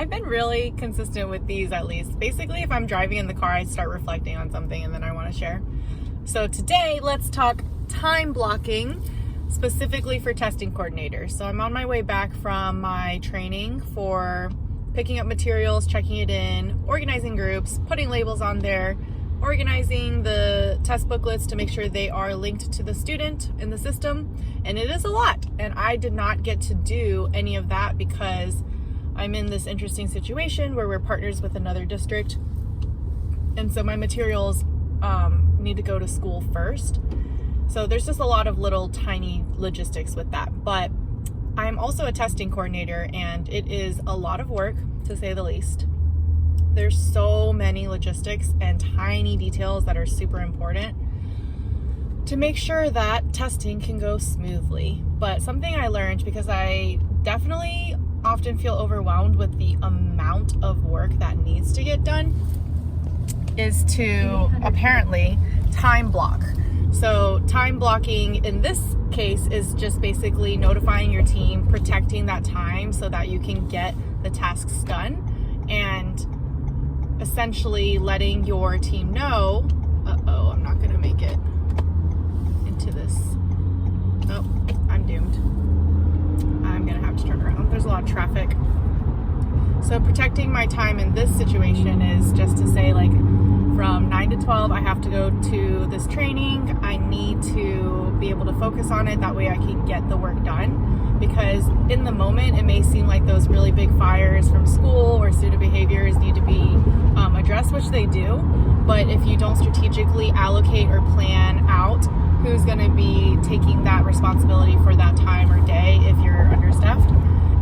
I've been really consistent with these, at least. Basically, if I'm driving in the car, I start reflecting on something and then I want to share. So today, let's talk time blocking, specifically for testing coordinators. So I'm on my way back from my training for picking up materials, checking it in, organizing groups, putting labels on there, organizing the test booklets to make sure they are linked to the student in the system. And it is a lot. And I did not get to do any of that because I'm in this interesting situation where we're partners with another district. And so my materials need to go to school first. So there's just a lot of little tiny logistics with that. But I'm also a testing coordinator, and it is a lot of work, to say the least. There's so many logistics and tiny details that are super important to make sure that testing can go smoothly. But something I learned, because I definitely often feel overwhelmed with the amount of work that needs to get done, is to apparently time block. So time blocking in this case is just basically notifying your team, protecting that time so that you can get the tasks done, and essentially letting your team know, I'm not gonna make it into this. Oh, I'm doomed. I'm gonna have to turn around. There's a lot of traffic. So protecting my time in this situation is just to say, like, from 9 to 12, I have to go to this training. I need to be able to focus on it. That way I can get the work done. Because in the moment, it may seem like those really big fires from school or student behaviors need to be addressed, which they do. But if you don't strategically allocate or plan out who's going to be taking that responsibility for that time or day, if you're understaffed,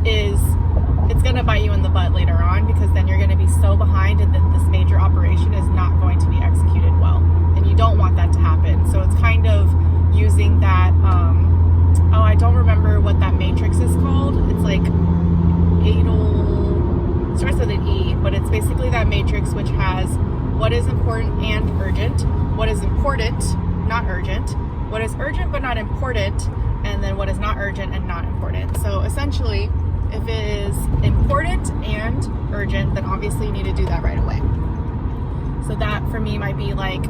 it's going to bite you in the butt later on, because then you're going to be so behind and then this major operation is not going to be executed well. And you don't want that to happen. So it's kind of using that, I don't remember what that matrix is called. It's like starts with an E, but it's basically that matrix which has what is important and urgent, what is important, not urgent, what is urgent but not important, and then what is not urgent and not important. So essentially, if it is important and urgent, then obviously you need to do that right away. So that for me might be like,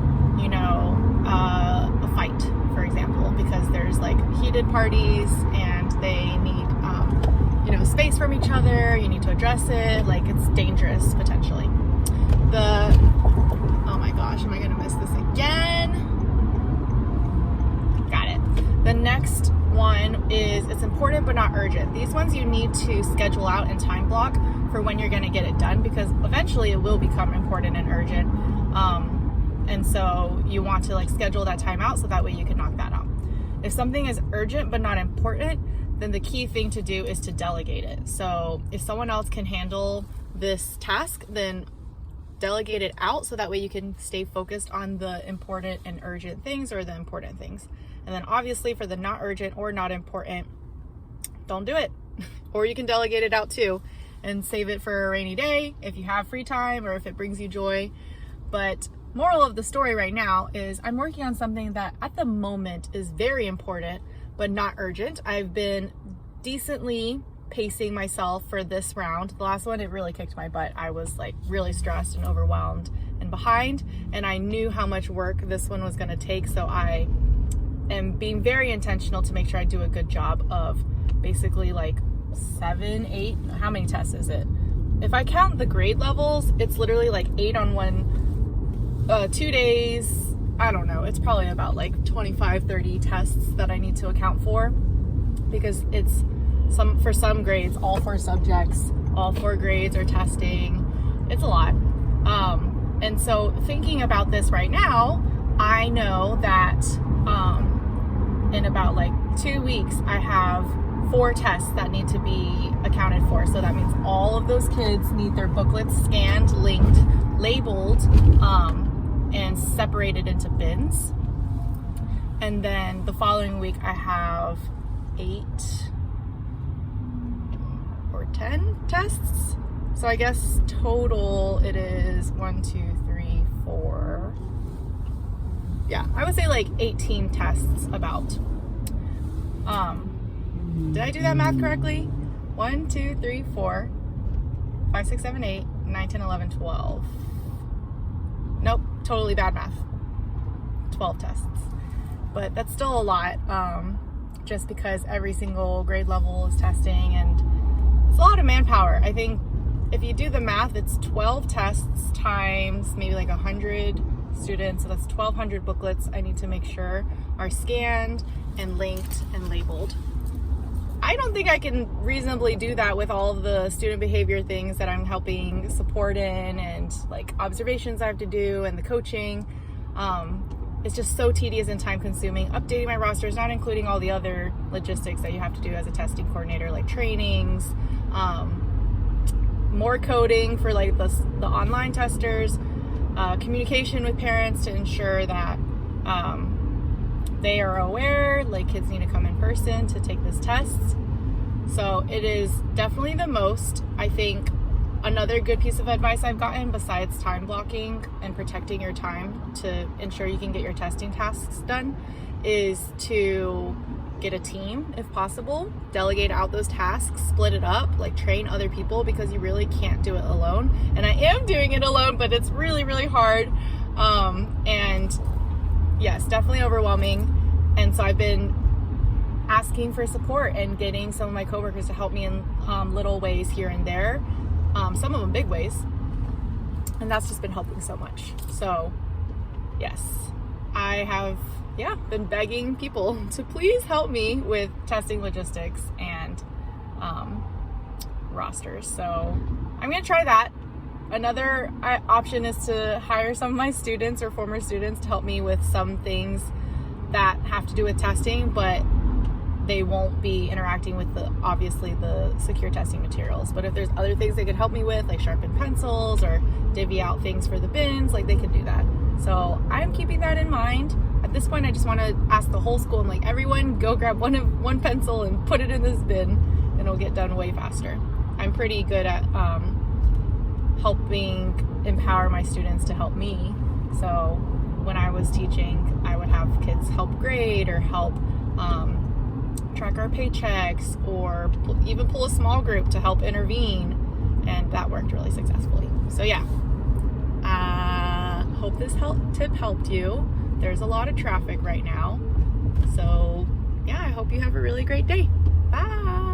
a fight, for example, because there's like heated parties and they need, space from each other. You need to address it. Like, it's dangerous potentially. Oh my gosh, am I going to miss this again? Got it. The next one is, it's important but not urgent. These ones you need to schedule out and time block for when you're going to get it done, because eventually it will become important and urgent. And so you want to schedule that time out so that way you can knock that out. If something is urgent but not important, then the key thing to do is to delegate it. So if someone else can handle this task, then delegate it out so that way you can stay focused on the important and urgent things, or the important things. And then obviously for the not urgent or not important, don't do it. Or you can delegate it out too and save it for a rainy day if you have free time or if it brings you joy. But moral of the story right now is I'm working on something that at the moment is very important but not urgent. I've been decently pacing myself for this round. The last one, it really kicked my butt. I was really stressed and overwhelmed and behind, and I knew how much work this one was going to take. So I am being very intentional to make sure I do a good job of basically 7, 8, how many tests is it? If I count the grade levels, it's literally 8 on 2 days. I don't know. It's probably about 25, 30 tests that I need to account for, because it's for some grades, all 4 subjects, all 4 grades are testing. It's a lot. And so thinking about this right now, I know that in about 2 weeks, I have 4 tests that need to be accounted for. So that means all of those kids need their booklets scanned, linked, labeled, and separated into bins. And then the following week I have 8 or 10 tests. So I guess total it is 1, 2, 3, 4. Yeah, I would say 18 tests about. Did I do that math correctly? 1, 2, 3, 4. 5, 6, 7, 8, 9, 10, 11, 12. Nope, totally bad math. 12 tests. But that's still a lot, just because every single grade level is testing, and it's a lot of manpower. I think if you do the math, it's 12 tests times maybe like 100 students, so that's 1,200 booklets I need to make sure are scanned and linked and labeled. I don't think I can reasonably do that with all of the student behavior things that I'm helping support in, and like observations I have to do and the coaching. It's just so tedious and time consuming. Updating my rosters, not including all the other logistics that you have to do as a testing coordinator, like trainings, more coding for like the online testers, communication with parents to ensure that they are aware, like kids need to come in person to take this test. So it is definitely the most. I think another good piece of advice I've gotten, besides time blocking and protecting your time to ensure you can get your testing tasks done, is to get a team if possible, delegate out those tasks, split it up, like train other people, because you really can't do it alone. And I am doing it alone, but it's really, really hard. And yes, definitely overwhelming. And so I've been asking for support and getting some of my coworkers to help me in little ways here and there, some of them big ways, and that's just been helping so much. So yes, I have been begging people to please help me with testing logistics and rosters. So I'm gonna try that. Another option is to hire some of my students or former students to help me with some things that have to do with testing, but they won't be interacting with obviously the secure testing materials. But if there's other things they could help me with, like sharpen pencils or divvy out things for the bins, like they could do that. So I'm keeping that in mind. At this point, I just want to ask the whole school and like everyone go grab one pencil and put it in this bin, and it'll get done way faster. I'm pretty good at helping empower my students to help me. So when I was teaching, I would have kids help grade or help track our paychecks, or even pull a small group to help intervene, and that worked really successfully. So yeah, hope this tip helped you. There's a lot of traffic right now, so yeah, I hope you have a really great day. Bye.